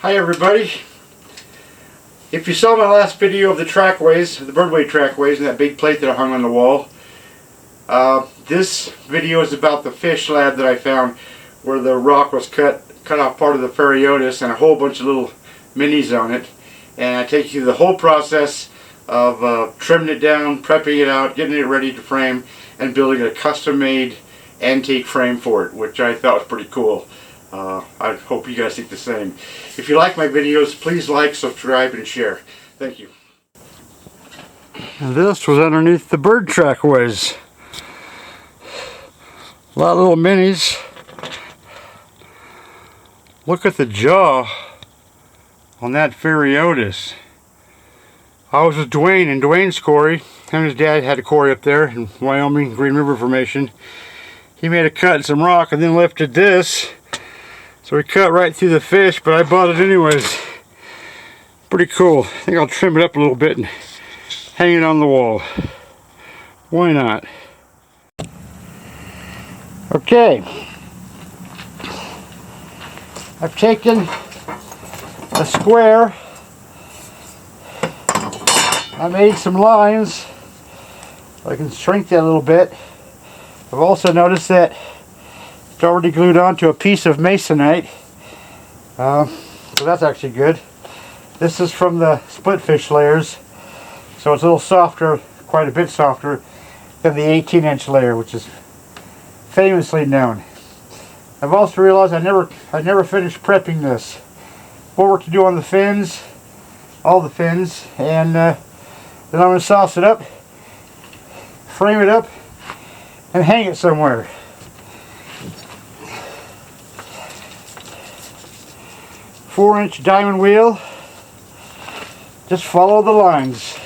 Hi everybody. If you saw my last video of the trackways, the birdway trackways, and that big plate that I hung on the wall, this video is about the fish slab that I found where the rock was cut off part of the Phareodus and a whole bunch of little minis on it. And I take you through the whole process of trimming it down, prepping it out, getting it ready to frame, and building a custom-made antique frame for it, which I thought was pretty cool. I hope you guys think the same. If you like my videos, please like, subscribe, and share. Thank you. And this was underneath the bird trackways. A lot of little minis. Look at the jaw on that Phareodus. I was with Dwayne and Dwayne's quarry. Him and his dad had a quarry up there in Wyoming, Green River Formation. He made a cut in some rock and then lifted this. So we cut right through the fish, but I bought it anyways. Pretty cool. I think I'll trim it up a little bit and hang it on the wall. Why not? Okay. I've taken a square. I made some lines. I can shrink that a little bit. I've also noticed that it's already glued onto a piece of masonite, so that's actually good. This is from the split fish layers, so it's a little softer, quite a bit softer than the 18-inch layer, which is famously known. I've also realized I never finished prepping this. More work to do on the fins, all the fins, and then I'm going to sauce it up, frame it up, and hang it somewhere. Four-inch diamond wheel. Just follow the lines.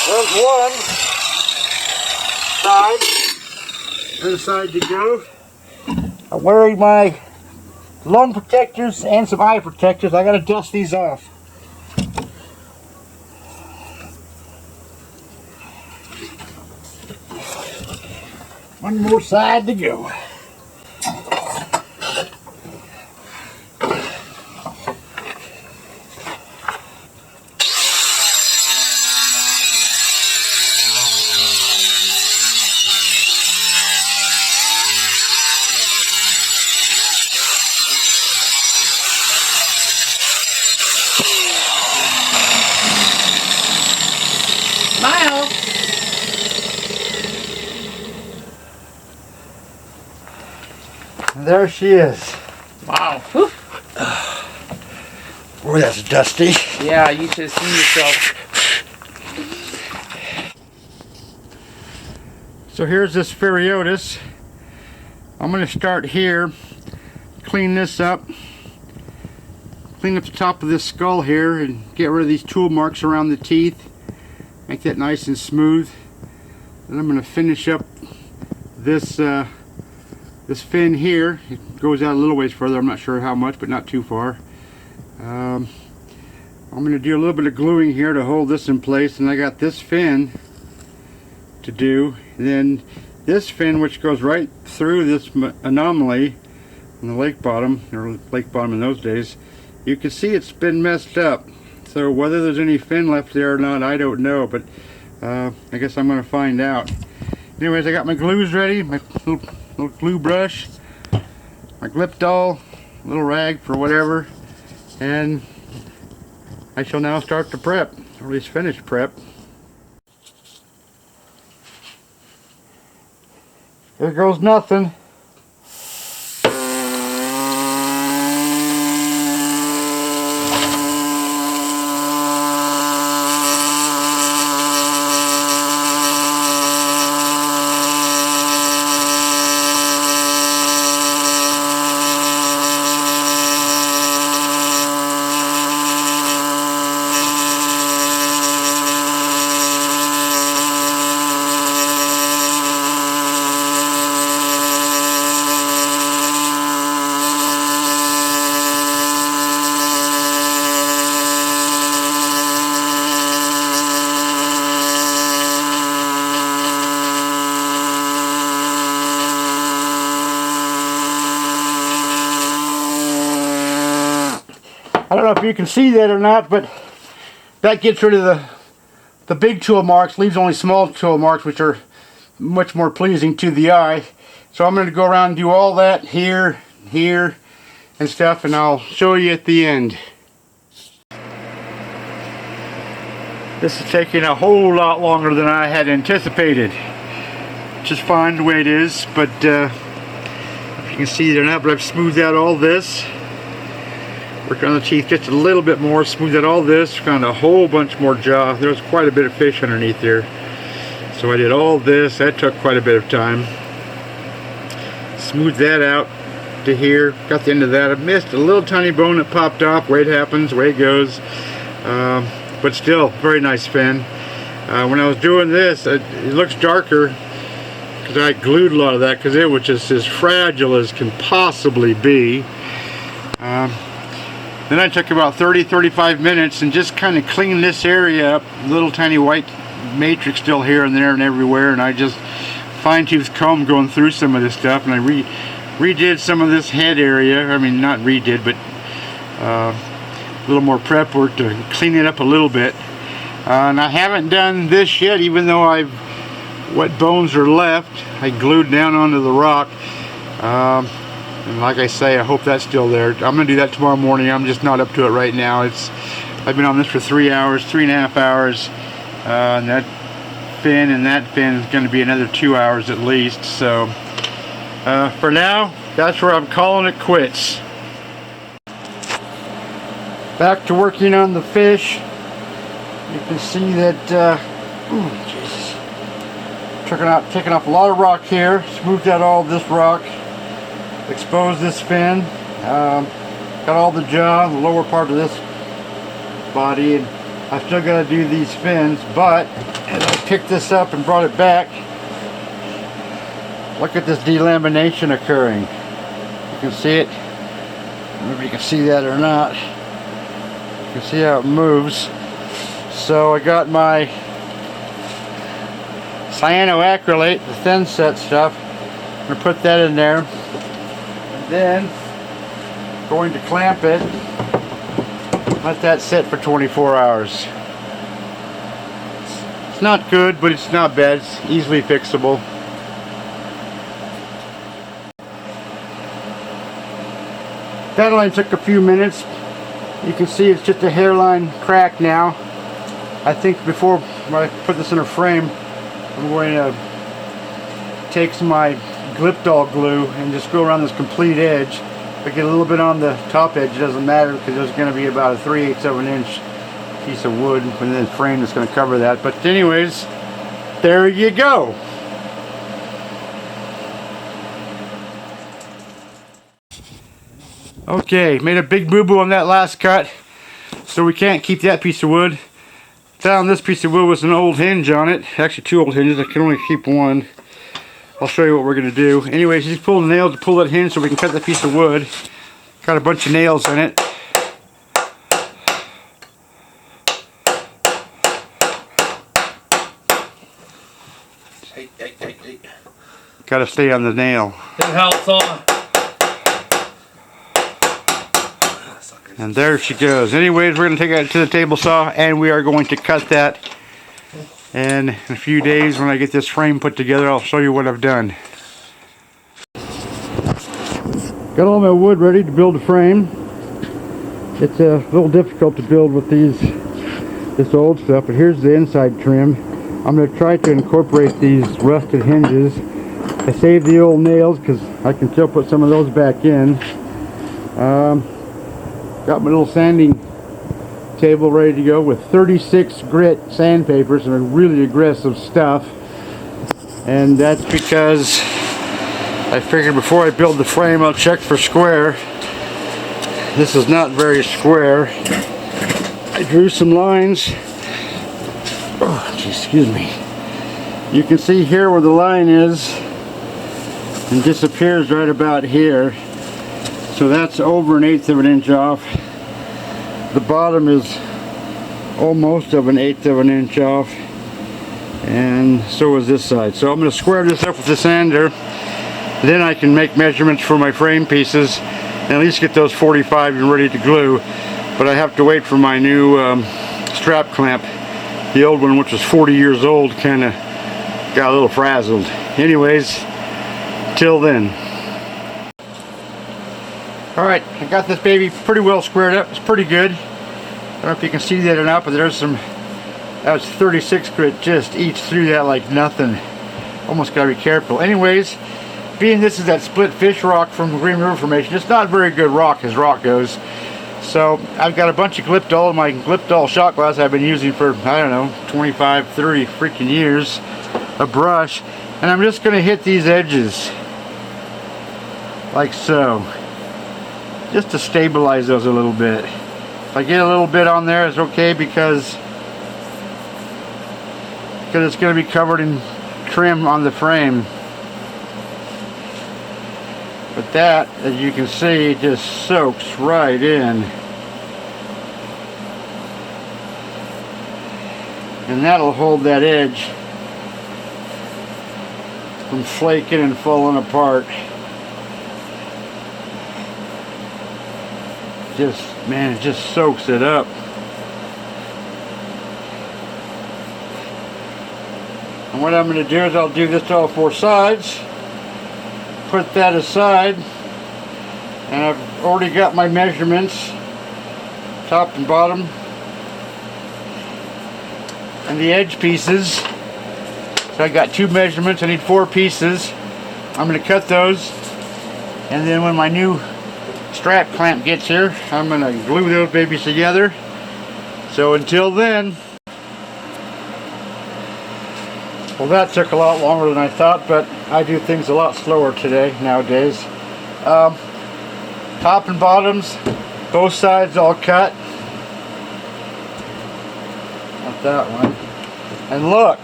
There's one side. Other side to go. I'm wearing my lung protectors and some eye protectors. I gotta dust these off. One more side to go. Smile. And there she is. Wow. Boy, that's dusty. Yeah, you should have seen yourself. So here's this Phareodus. I'm going to start here, clean this up, clean up the top of this skull here, and get rid of these tool marks around the teeth. Make that nice and smooth. Then I'm going to finish up this this fin here. It goes out a little ways further. I'm not sure how much, but not too far. I'm going to do a little bit of gluing here to hold this in place, and I got this fin to do. And then this fin, which goes right through this anomaly on the lake bottom, or lake bottom in those days, you can see it's been messed up. So whether there's any fin left there or not, I don't know, but I guess I'm going to find out. Anyways, I got my glues ready, my little glue brush, my glip doll, little rag for whatever, and I shall now start the prep, or at least finish prep. There goes nothing. I don't know if you can see that or not, but that gets rid of the big tool marks, leaves only small tool marks, which are much more pleasing to the eye. So I'm going to go around and do all that here, here, and stuff, and I'll show you at the end. This is taking a whole lot longer than I had anticipated. Just fine the way it is, but if you can see it or not, but I've smoothed out all this. Worked on the teeth just a little bit more, smoothed out all this, found a whole bunch more jaw. There was quite a bit of fish underneath there. So I did all this, that took quite a bit of time. Smoothed that out to here, got the end of that. I missed a little tiny bone that popped off, way it happens, way it goes. But still, very nice fin. When I was doing this, it looks darker because I glued a lot of that because it was just as fragile as can possibly be. Then I took about 30-35 minutes and just kind of cleaned this area up. Little tiny white matrix still here and there and everywhere, and I just fine-tooth comb going through some of this stuff, and I redid some of this head area. I mean, not redid, but a little more prep work to clean it up a little bit. And I haven't done this yet, even though what bones are left I glued down onto the rock. And like I say, I hope that's still there. I'm gonna do that tomorrow morning. I'm just not up to it right now. I've been on this for 3 hours, 3.5 hours, and that fin is going to be another 2 hours at least. So for now, that's where I'm calling it quits. Back to working on the fish. You can see that Jesus, taking off a lot of rock here, smoothed out all this rock, exposed this fin, got all the jaw, the lower part of this body, and I've still got to do these fins. But as I picked this up and brought it back, look at this delamination occurring. You can see it. Maybe you can see that or not. You can see how it moves. So I got my cyanoacrylate, the thin set stuff. I'm going to put that in there. And then going to clamp it. Let that sit for 24 hours. It's not good, but it's not bad. It's easily fixable. That only took a few minutes. You can see it's just a hairline crack now. I think before I put this in a frame, I'm going to take some of my Gliptol glue and just go around this complete edge. If I get a little bit on the top edge, it doesn't matter because there's going to be about a 3/8 of an inch piece of wood and then frame that's going to cover that. But anyways, there you go. Okay, made a big boo-boo on that last cut, so we can't keep that piece of wood. Found this piece of wood with an old hinge on it. Actually 2 old hinges, I can only keep one. I'll show you what we're going to do. Anyways, just pull the nail to pull that hinge so we can cut the piece of wood. Got a bunch of nails in it. Hey. Got to stay on the nail. It helps on. And there she goes. Anyways, we're going to take it to the table saw and we are going to cut that. And in a few days when I get this frame put together, I'll show you what I've done. Got all my wood ready to build a frame. It's a little difficult to build with this old stuff, but here's the inside trim. I'm going to try to incorporate these rusted hinges. I saved the old nails because I can still put some of those back in. Got my little sanding table ready to go with 36 grit sandpaper, some really aggressive stuff. And that's because I figured before I build the frame I'll check for square. This is not very square. I drew some lines. Oh, geez, excuse me. You can see here where the line is and disappears right about here. So that's over 1/8 of an inch off. The bottom is almost of 1/8 of an inch off, and so is this side. So I'm going to square this up with the sander. Then I can make measurements for my frame pieces and at least get those 45 and ready to glue. but I have to wait for my new strap clamp. The old one, which was 40 years old, kind of got a little frazzled. Anyways, till then. Alright, I got this baby pretty well squared up. It's pretty good. I don't know if you can see that or not, but there's some, that was 36 grit, just eats through that like nothing. Almost gotta be careful. Anyways, being this is that split fish rock from Green River Formation, it's not very good rock as rock goes. So I've got a bunch of Glipdol, my Glipdol shot glass I've been using for, I don't know, 25, 30 freaking years, a brush, and I'm just going to hit these edges like so, just to stabilize those a little bit. If I get a little bit on there, it's okay because it's going to be covered in trim on the frame. But that, as you can see, just soaks right in. And that'll hold that edge from flaking and falling apart. Just, man, it just soaks it up. And what I'm going to do is I'll do this to all four sides. Put that aside, and I've already got my measurements, top and bottom, and the edge pieces. So I got two measurements. I need 4 pieces. I'm going to cut those, and then when my new strap clamp gets here, I'm going to glue those babies together. So until then, well, that took a lot longer than I thought, but I do things a lot slower today, nowadays. Top and bottoms, both sides all cut. Not that one. And look,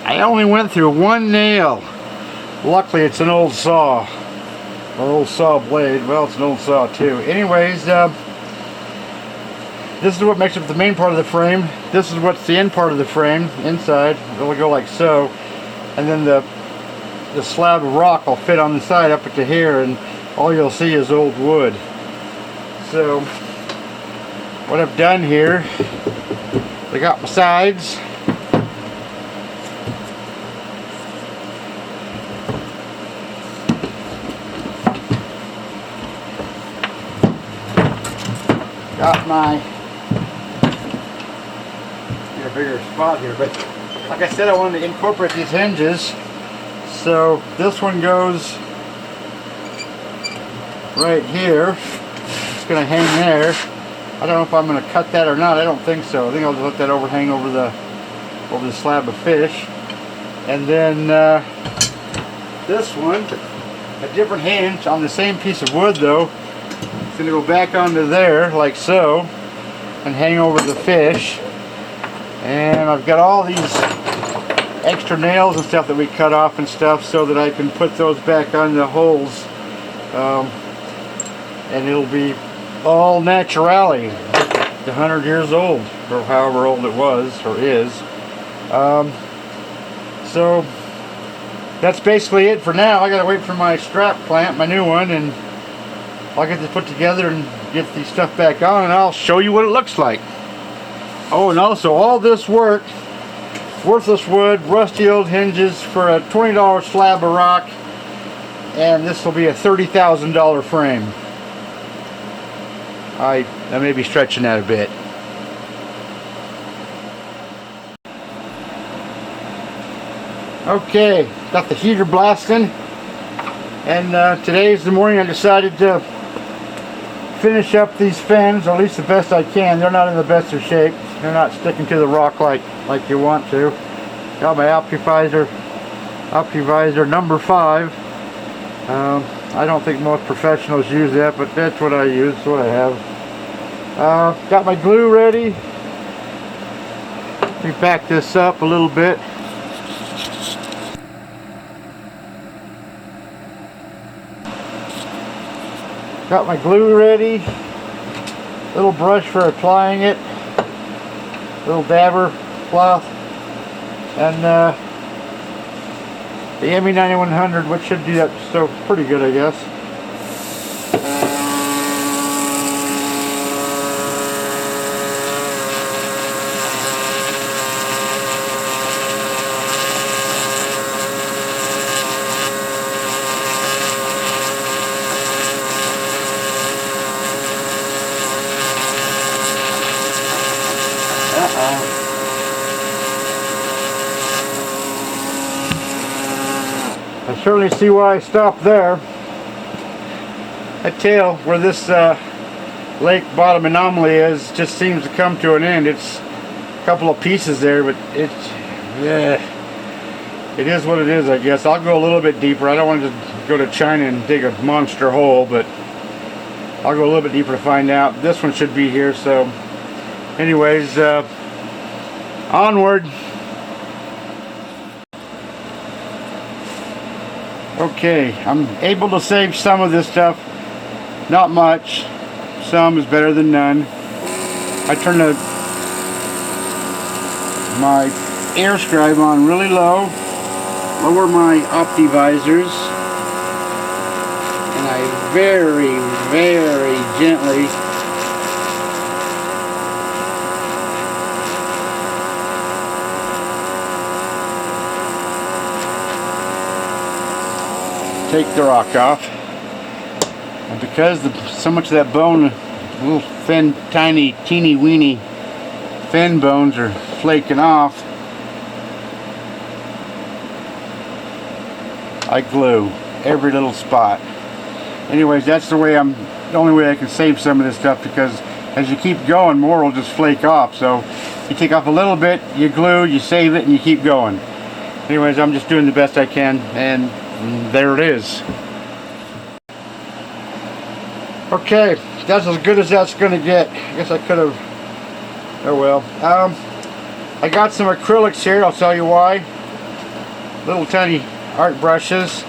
I only went through 1 nail. Luckily, it's an old saw, or old saw blade. Well, it's an old saw too. Anyways, this is what makes up the main part of the frame. This is what's the end part of the frame, inside. It'll go like so. And then the slab of rock will fit on the side up to here, and all you'll see is old wood. So, what I've done here, I got my sides. Got my bigger spot here, but like I said, I wanted to incorporate these hinges, so this one goes right here. It's going to hang there. I don't know if I'm going to cut that or not. I don't think so. I think I'll just let that overhang over the slab of fish. And then this one, a different hinge on the same piece of wood though. It's going to go back onto there like so and hang over the fish. And I've got all these extra nails and stuff that we cut off and stuff so that I can put those back on the holes. And it'll be all naturally, 100 years old, or however old it was, or is. So that's basically it for now. I gotta wait for my strap clamp, my new one, and I'll get this put together and get the stuff back on, and I'll show you what it looks like. Oh, and also all this work, worthless wood, rusty old hinges for a $20 slab of rock, and this will be a $30,000 frame. I may be stretching that a bit. Okay, got the heater blasting, and today's the morning I decided to finish up these fins, or at least the best I can. They're not in the best of shape. They're not sticking to the rock like you want to. Got my Optivisor number 5. I don't think most professionals use that, but that's what I use. That's what I have. Got my glue ready. Let me back this up a little bit. Got my glue ready. Little brush for applying it. Little dabber cloth. And the ME9100, which should do that so pretty good, I guess. certainly see why I stopped there. I tell where this lake bottom anomaly is just seems to come to an end. It's a couple of pieces there, but it is what it is, I guess. I'll go a little bit deeper. I don't want to go to China and dig a monster hole, but I'll go a little bit deeper to find out. This one should be here, so anyways, onward. Okay, I'm able to save some of this stuff. Not much. Some is better than none. I turn my air scribe on really low, lower my opti visors, and I very, very gently take the rock off. And because so much of that bone, little thin, tiny, teeny weeny fin bones are flaking off, I glue every little spot. Anyways, that's the only way I can save some of this stuff, because as you keep going, more will just flake off. So you take off a little bit, you glue, you save it, and you keep going. Anyways, I'm just doing the best I can, and there it is. Okay, that's as good as that's gonna get. I guess I could have, oh well. I got some acrylics here, I'll tell you why. Little tiny art brushes,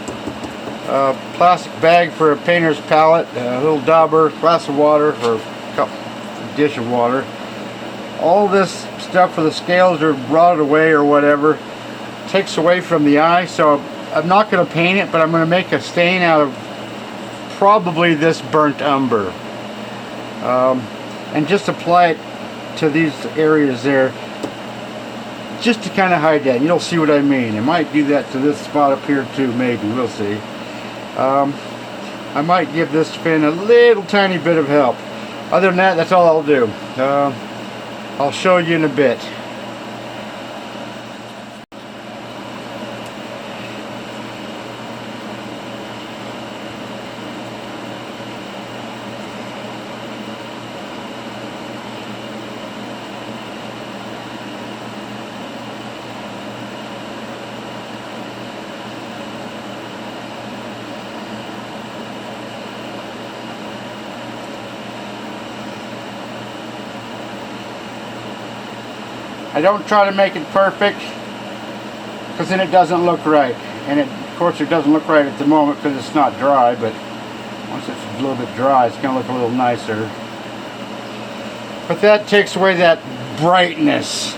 plastic bag for a painter's palette, a little dauber, glass of water for a dish of water. All this stuff for the scales are rotted away or whatever. Takes away from the eye, so I'm not going to paint it, but I'm going to make a stain out of probably this burnt umber, and just apply it to these areas there, just to kind of hide that. You'll see what I mean. I might do that to this spot up here too, maybe. We'll see. I might give this fin a little tiny bit of help. Other than that, that's all I'll do. I'll show you in a bit. I don't try to make it perfect, because then it doesn't look right. And of course it doesn't look right at the moment because it's not dry, but once it's a little bit dry, it's going to look a little nicer. But that takes away that brightness.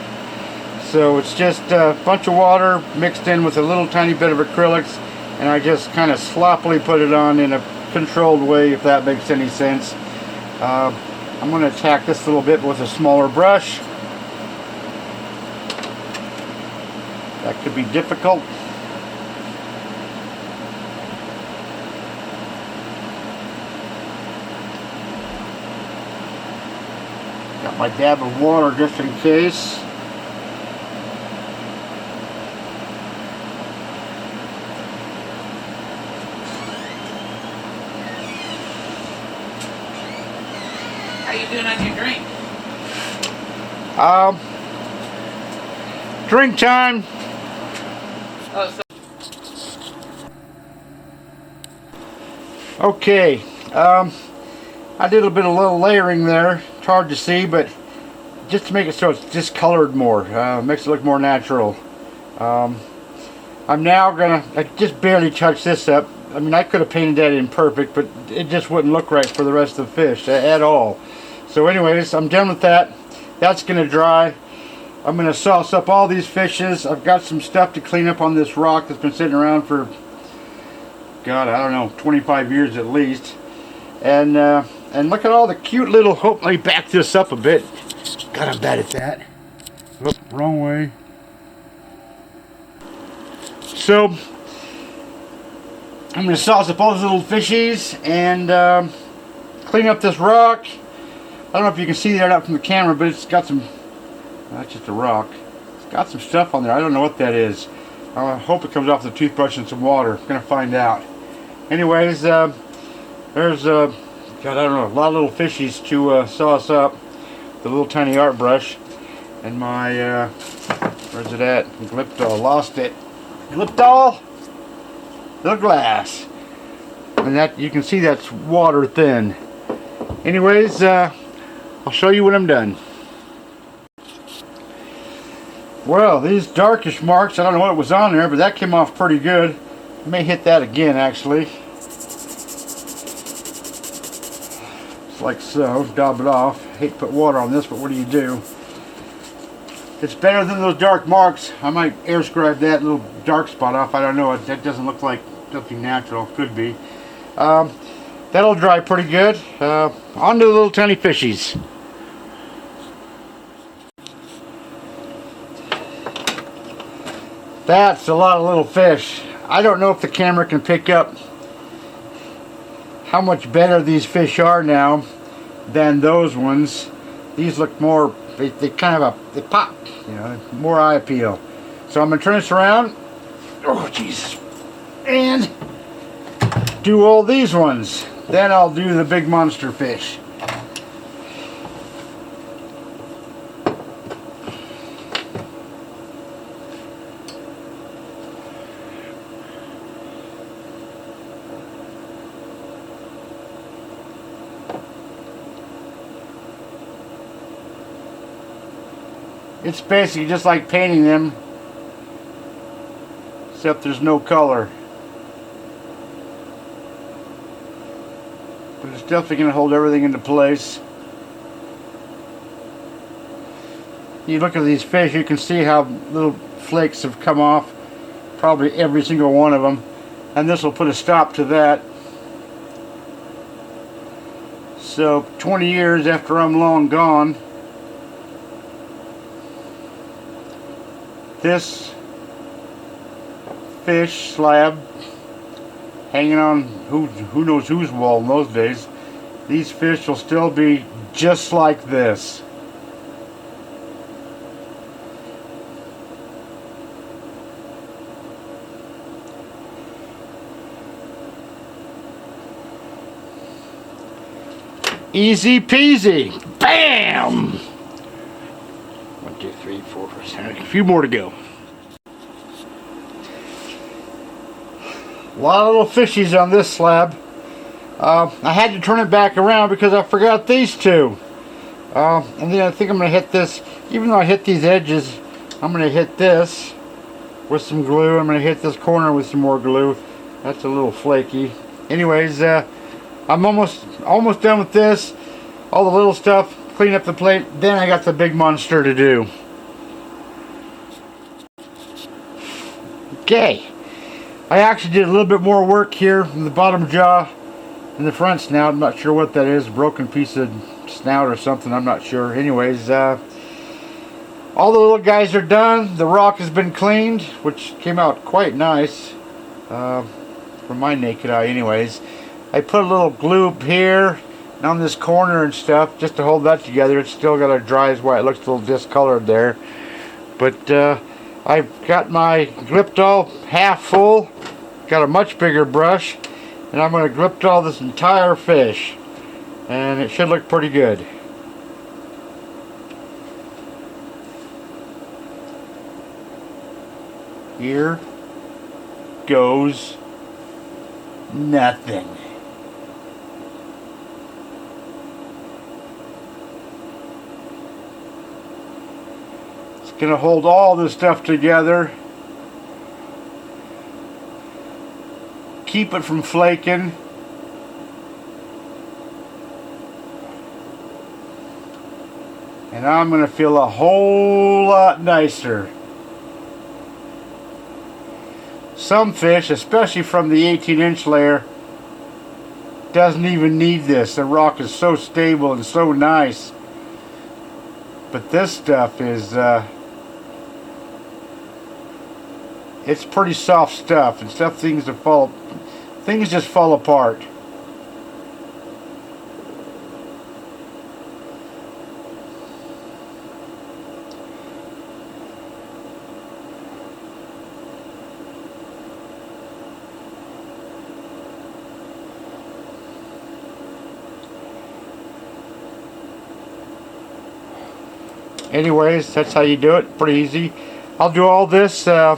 So it's just a bunch of water mixed in with a little tiny bit of acrylics, and I just kind of sloppily put it on in a controlled way, if that makes any sense. I'm going to attack this a little bit with a smaller brush. That could be difficult. Got my dab of water just in case. How you doing on your drink? Drink time. Oh, so Okay, I did a little layering there. It's hard to see, but just to make it so it's discolored more, makes it look more natural. I'm now I just barely touched this up. I mean, I could have painted that in perfect, but it just wouldn't look right for the rest of the fish at all. So anyways, I'm done with that. That's gonna dry. I'm going to sauce up all these fishes. I've got some stuff to clean up on this rock that's been sitting around for, God, I don't know, 25 years at least. And look at all the cute little, let me back this up a bit. God, I'm bad at that. Oop, wrong way. So, I'm going to sauce up all those little fishies and clean up this rock. I don't know if you can see that out from the camera, but it's got some, that's just a rock. It's got some stuff on there. I don't know what that is. I hope it comes off the toothbrush in some water. Gonna find out. Anyways, there's God, I don't know, a lot of little fishies to sauce up. The little tiny art brush and my where's it at? Glyptol. Lost it. Glyptol. The glass. And that, you can see that's water thin. Anyways, I'll show you when I'm done. Well, these darkish marks, I don't know what was on there, but that came off pretty good. I may hit that again, actually. Just like so, dab it off. Hate to put water on this, but what do? It's better than those dark marks. I might air scrub that little dark spot off. I don't know. That doesn't look like something natural. Could be. That'll dry pretty good. On to the little tiny fishies. That's a lot of little fish. I don't know if the camera can pick up how much better these fish are now than those ones. These look more, they kind of they pop, you know, more eye appeal. So I'm gonna turn this around. Oh Jesus! And do all these ones. Then I'll do the big monster fish. It's basically just like painting them, except there's no color. But it's definitely going to hold everything into place. You look at these fish, you can see how little flakes have come off, probably every single one of them, and this will put a stop to that. So 20 years after I'm long gone, this fish slab hanging on who knows whose wall in those days, these fish will still be just like this. Easy peasy. Bam! 1, 2, 3, 4, 5, 6. A few more to go. A lot of little fishies on this slab. I had to turn it back around because I forgot these two. And then I think I'm going to hit this, even though I hit these edges, I'm going to hit this with some glue. I'm going to hit this corner with some more glue. That's a little flaky. Anyways, I'm almost done with this. All the little stuff, clean up the plate. Then I got the big monster to do. Okay. I actually did a little bit more work here in the bottom jaw and the front snout. I'm not sure what that is. A broken piece of snout or something. I'm not sure. Anyways, all the little guys are done. The rock has been cleaned, which came out quite nice from my naked eye. Anyways, I put a little glue up here and on this corner and stuff just to hold that together. It's still got to dry as white. It looks a little discolored there. But I've got my Glyptol half full. Got a much bigger brush. And I'm going to Glyptol this entire fish. And it should look pretty good. Here goes nothing. It's going to hold all this stuff together. Keep it from flaking. And I'm going to feel a whole lot nicer. Some fish, especially from the 18-inch layer, doesn't even need this. The rock is so stable and so nice. But this stuff is, it's pretty soft stuff, and things just fall apart. anyways, that's how you do it. Pretty easy. I'll do all this, show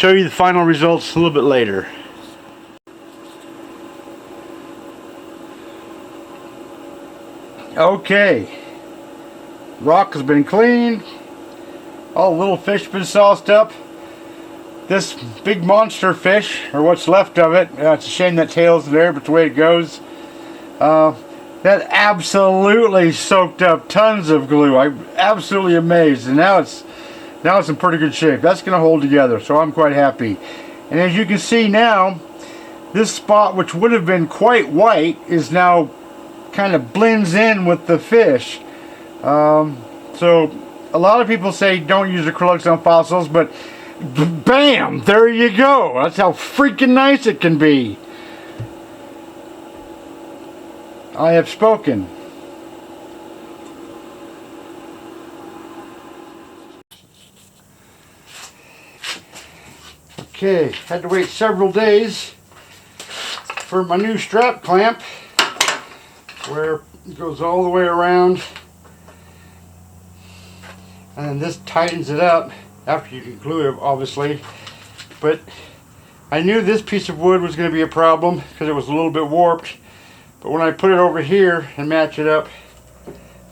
you the final results a little bit later. Okay, rock has been cleaned, all the little fish been sauced up. This big monster fish, or what's left of it, it's a shame that tail's there, but the way it goes, that absolutely soaked up tons of glue. I'm absolutely amazed, and now it's in pretty good shape. That's going to hold together, so I'm quite happy. And as you can see now, this spot, which would have been quite white, is now kind of blends in with the fish. So a lot of people say don't use acrylics on fossils, but bam, there you go. That's how freaking nice it can be. I have spoken. Okay, had to wait several days for my new strap clamp, where it goes all the way around, and then this tightens it up after you can glue it, obviously. But I knew this piece of wood was going to be a problem because it was a little bit warped. But when I put it over here and match it up,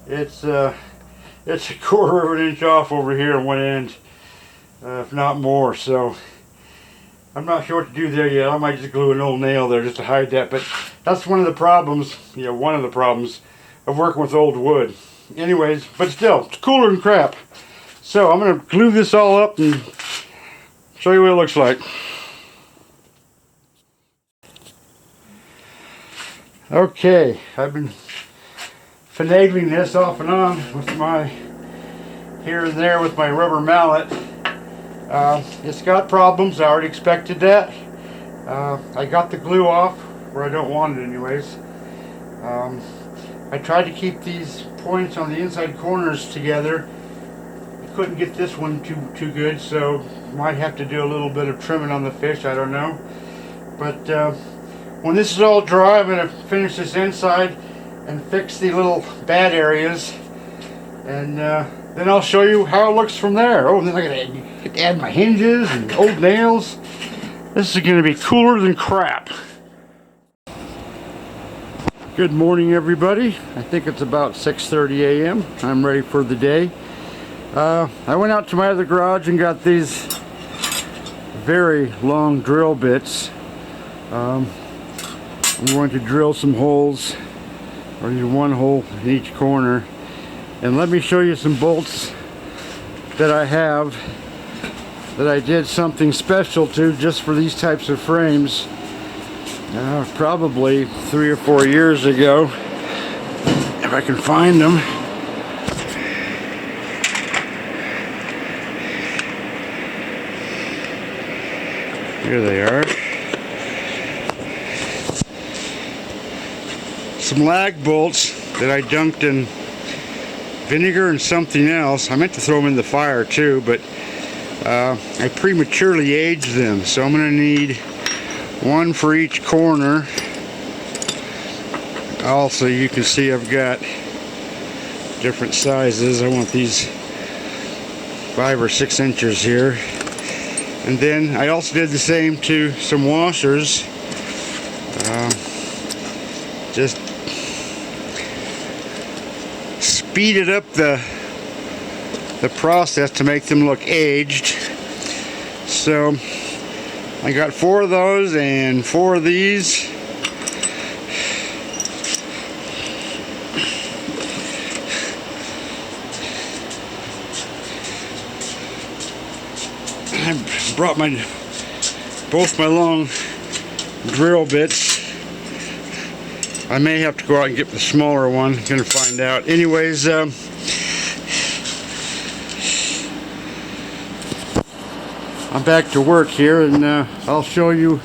it's a quarter of an inch off over here on one end, if not more. So I'm not sure what to do there yet. I might just glue an old nail there just to hide that. But that's one of the problems, one of the problems of working with old wood. Anyways, but still, it's cooler than crap. So I'm going to glue this all up and show you what it looks like. Okay, I've been finagling this off and on with my here and there with my rubber mallet. It's got problems. I already expected that. I got the glue off where I don't want it anyways. I tried to keep these points on the inside corners together. I couldn't get this one too good, so might have to do a little bit of trimming on the fish. I don't know. But when this is all dry, I'm going to finish this inside and fix the little bad areas, and then I'll show you how it looks from there. Oh, and then I got to add my hinges and old nails. This is going to be cooler than crap. Good morning, everybody. I think it's about 6:30 a.m. I'm ready for the day. I went out to my other garage and got these very long drill bits. I'm going to drill some holes, or one hole in each corner, and let me show you some bolts that I have that I did something special to just for these types of frames probably 3 or 4 years ago, if I can find them. Here they are. Some lag bolts that I dunked in vinegar and something else. I meant to throw them in the fire too, but I prematurely aged them, so I'm going to need one for each corner. Also, you can see I've got different sizes. I want these 5 or 6 inches here. And then I also did the same to some washers. Just speeded up the process to make them look aged. So I got 4 of those and 4 of these. I brought both my long drill bits. I may have to go out and get the smaller one. Gonna find out. Anyways, I'm back to work here, and I'll show you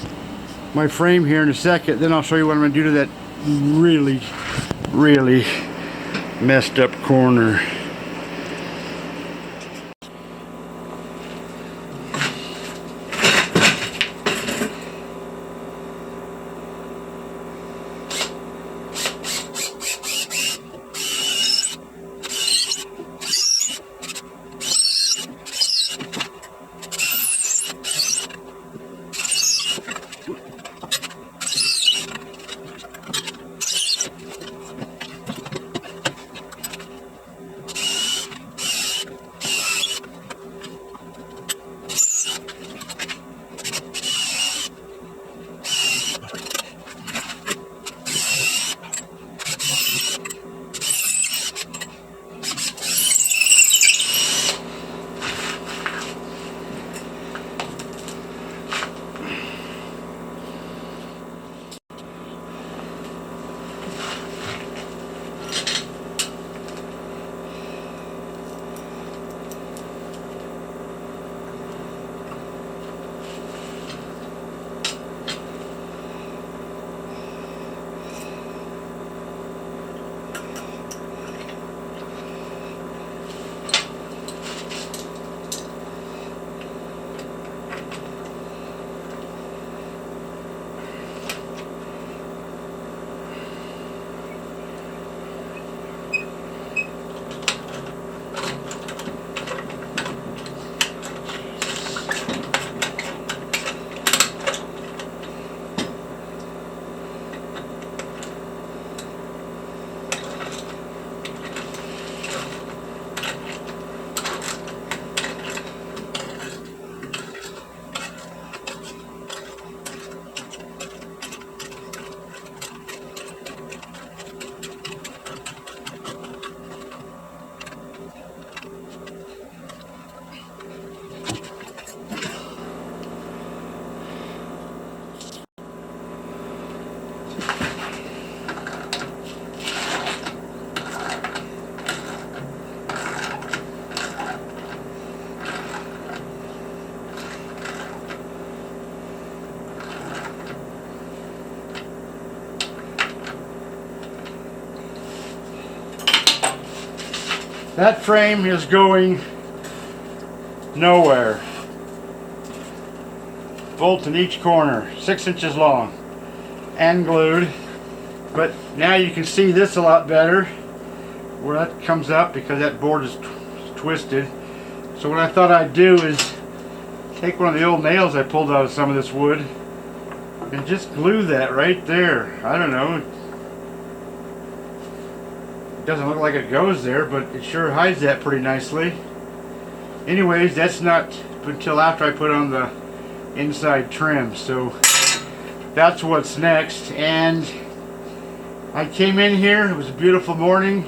my frame here in a second. Then I'll show you what I'm going to do to that really, really messed up corner. That frame is going nowhere. Bolt in each corner, 6 inches long and glued. But now you can see this a lot better where that comes up because that board is twisted. So what I thought I'd do is take one of the old nails I pulled out of some of this wood and just glue that right there. I don't know. It doesn't look like it goes there, but it sure hides that pretty nicely. Anyways, that's not until after I put on the inside trim. So that's what's next. And I came in here, it was a beautiful morning,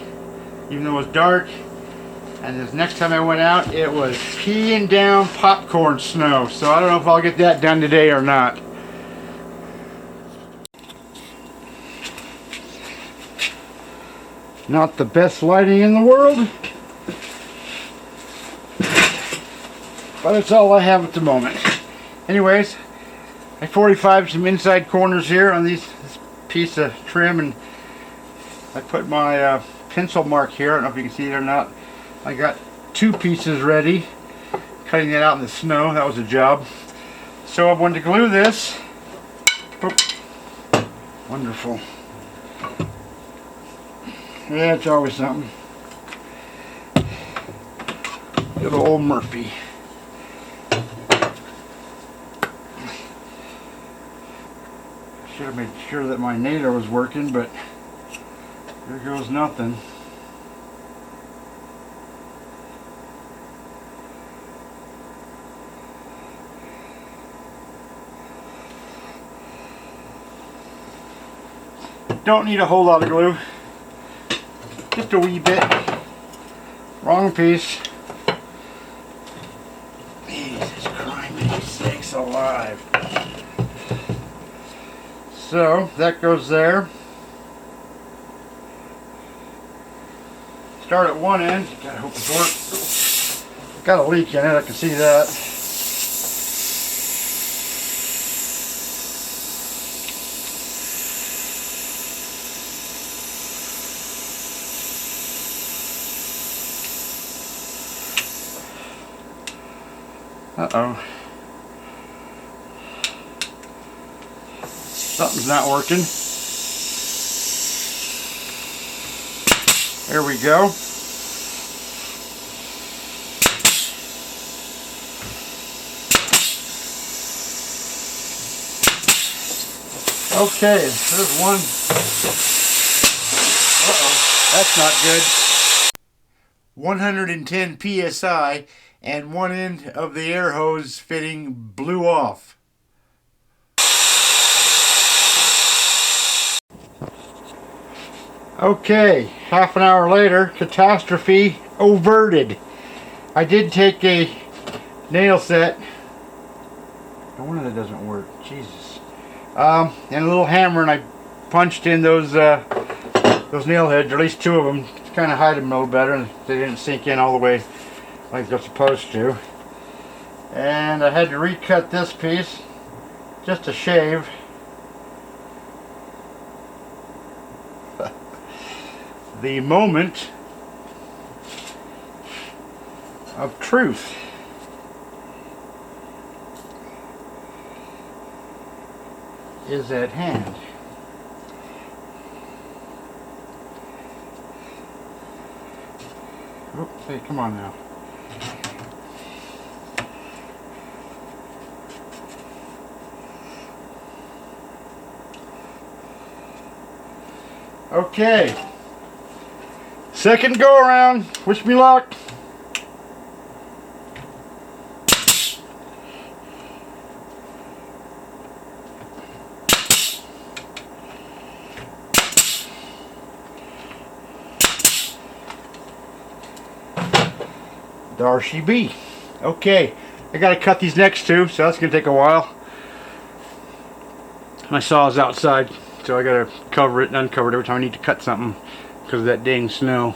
even though it was dark. And the next time I went out, it was peeing down popcorn snow. So I don't know if I'll get that done today or not. Not the best lighting in the world, but it's all I have at the moment. Anyways, I 45'd some inside corners here on this piece of trim, and I put my pencil mark here. I don't know if you can see it or not. I got 2 pieces ready. Cutting that out in the snow, that was a job. So I'm going to glue this. Oop. Wonderful. Yeah, it's always something. Little old Murphy. Should have made sure that my nailer was working, but there goes nothing. Don't need a whole lot of glue. Just a wee bit. Wrong piece. Jesus Christ, sakes alive. So that goes there. Start at one end. Gotta hope it works. Got a leak in it, I can see that. Uh-oh. Something's not working. There we go. Okay, there's one. Uh-oh, that's not good. 110 psi, and one end of the air hose fitting blew off. Okay, half an hour later, catastrophe averted. I did take a nail set. No wonder that doesn't work. Jesus. And a little hammer, and I punched in those nail heads, or at least 2 of them, to kind of hide them a little better, and they didn't sink in all the way like they're supposed to. And I had to recut this piece just to shave. The moment of truth. Is at hand. Oops, hey, come on now. Okay. Second go around. Wish me luck. There she be. Okay, I gotta cut these next 2, so that's gonna take a while. My saw is outside, so I gotta cover it and uncover it every time I need to cut something because of that dang snow.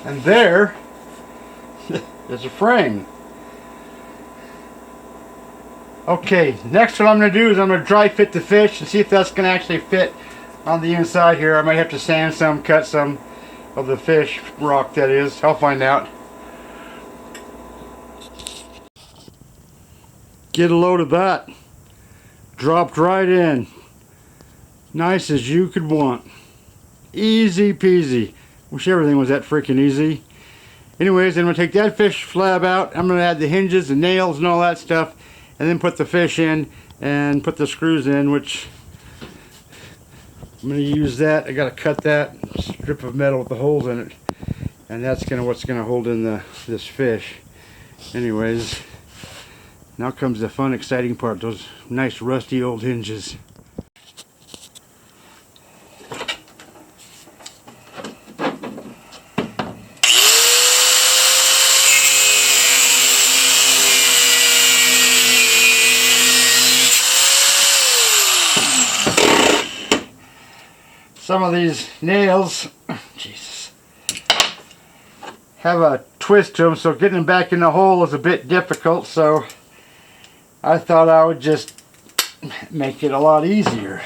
And there is a frame. Okay, next what I'm going to do is I'm going to dry fit the fish and see if that's going to actually fit on the inside here. I might have to sand some, cut some of the fish rock, that is. I'll find out. Get a load of that. Dropped right in. Nice as you could want. Easy peasy. Wish everything was that freaking easy. Anyways, I'm going to take that fish slab out. I'm going to add the hinges and nails and all that stuff, and then put the fish in and put the screws in, which I'm going to use that. I got to cut that strip of metal with the holes in it, and that's what's going to hold in this fish. Anyways, now comes the fun, exciting part, those nice rusty old hinges. Some of these nails, Jesus, have a twist to them, so getting them back in the hole is a bit difficult, so I thought I would just make it a lot easier.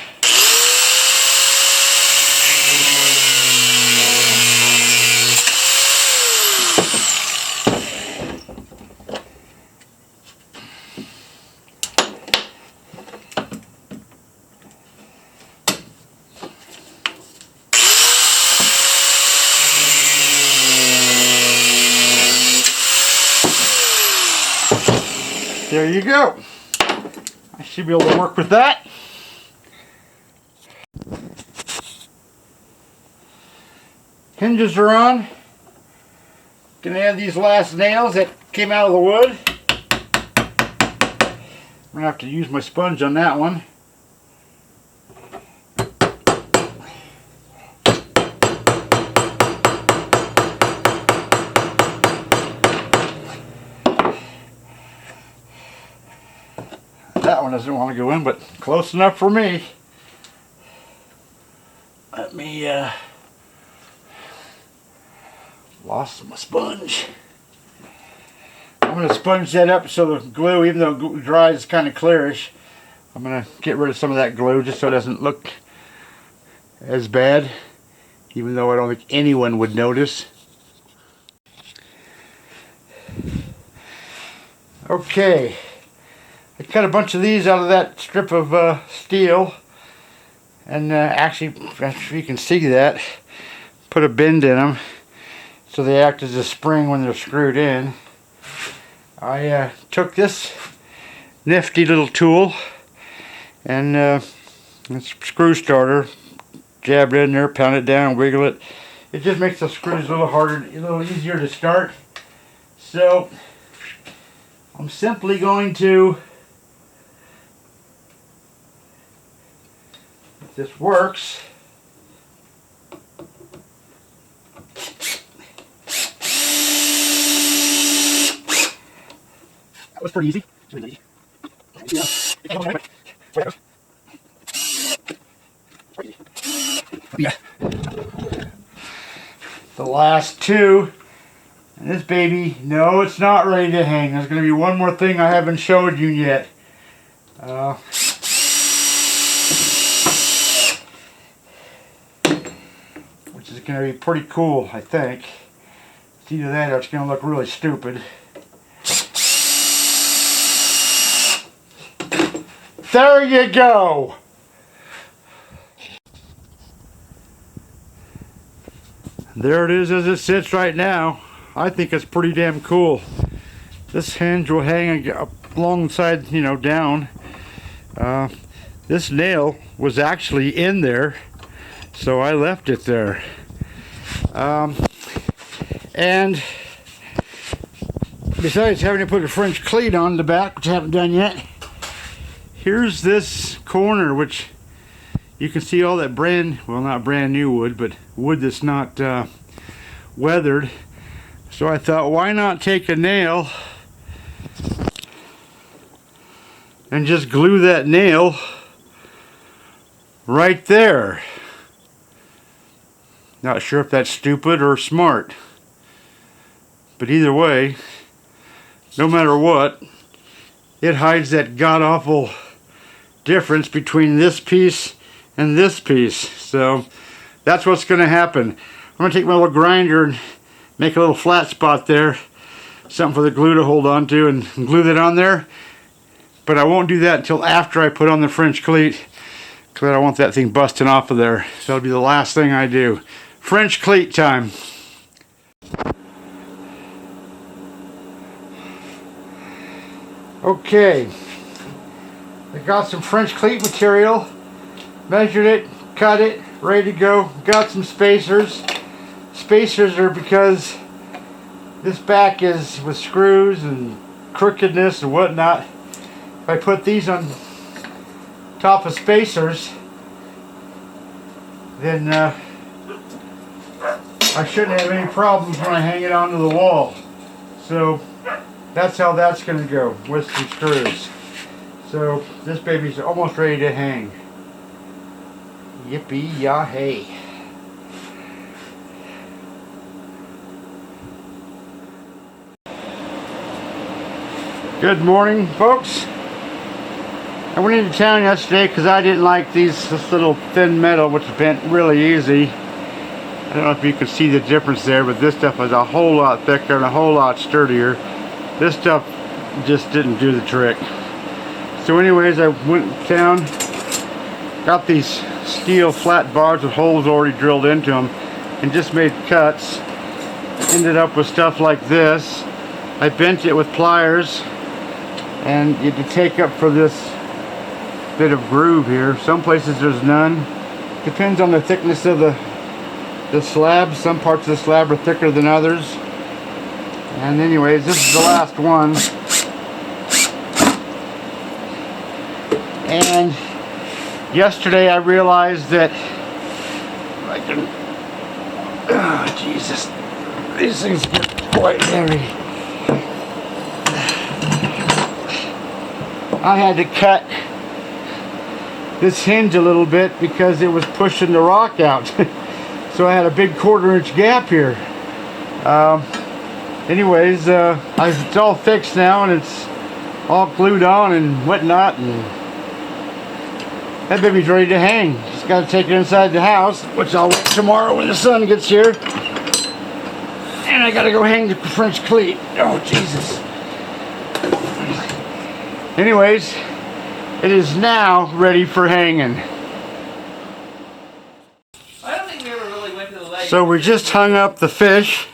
There you go. I should be able to work with that. Hinges are on. Gonna add these last nails that came out of the wood. I'm gonna have to use my sponge on that one. That one doesn't want to go in, but close enough for me. Let me, lost my sponge. I'm going to sponge that up so the glue, even though it dries kind of clearish, I'm going to get rid of some of that glue just so it doesn't look as bad, even though I don't think anyone would notice. Okay. I cut a bunch of these out of that strip of steel, and actually, if you can see that, put a bend in them so they act as a spring when they're screwed in. I took this nifty little tool and it's a screw starter, jabbed it in there, pound it down, wiggle it. It just makes the screws a little harder, a little easier to start. So I'm simply going to, if this works, that was pretty easy. Yeah. The last two, and this baby, no, it's not ready to hang. There's going to be one more thing I haven't showed you yet. Which is going to be pretty cool, I think. It's either that or it's going to look really stupid. There you go! There it is as it sits right now. I think it's pretty damn cool. This hinge will hang alongside, you know, down. This nail was actually in there, so I left it there. And besides having to put a French cleat on the back, which I haven't done yet, here's this corner, which you can see all that well, not brand new wood, but wood that's not weathered. So I thought, why not take a nail and just glue that nail right there. Not sure if that's stupid or smart. But either way, no matter what, it hides that god-awful difference between this piece and this piece. So that's what's going to happen. I'm going to take my little grinder and make a little flat spot there, something for the glue to hold on to, and glue that on there. But I won't do that until after I put on the French cleat, because I don't want that thing busting off of there. So that'll be the last thing I do. French cleat time. Okay, I got some French cleat material, measured it, cut it, ready to go. Got some spacers. Spacers are because this back is with screws and crookedness and whatnot. If I put these on top of spacers, then I shouldn't have any problems when I hang it onto the wall. So that's how that's going to go, with some screws. So this baby's almost ready to hang. Yippee-yah-hey. Good morning, folks. I went into town yesterday because I didn't like this little thin metal, which bent really easy. I don't know if you can see the difference there, but this stuff is a whole lot thicker and a whole lot sturdier. This stuff just didn't do the trick. So anyways, I went down, got these steel flat bars with holes already drilled into them, and just made cuts. Ended up with stuff like this. I bent it with pliers, and you had to take up for this bit of groove here. Some places there's none. Depends on the thickness of the slab. Some parts of the slab are thicker than others. And anyways, this is the last one. And yesterday I realized that I can, oh Jesus, these things get quite heavy. I had to cut this hinge a little bit because it was pushing the rock out. So I had a big 1/4 inch gap here. Anyways, it's all fixed now and it's all glued on and whatnot, and that baby's ready to hang. Just got to take it inside the house, which I'll wait tomorrow when the sun gets here. And I got to go hang the French cleat. Oh Jesus. Anyways, it is now ready for hanging. I don't think we ever really went to the lake. So we just hung up the fish.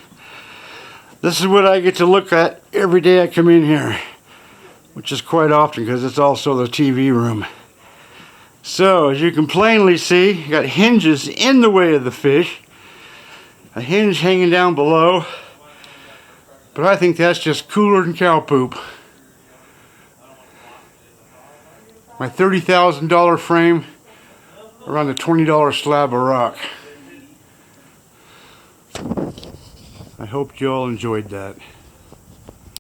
This is what I get to look at every day I come in here, which is quite often because it's also the TV room. So as you can plainly see, you got hinges in the way of the fish, a hinge hanging down below, but I think that's just cooler than cow poop. My $30,000 frame around the $20 slab of rock. I hope you all enjoyed that.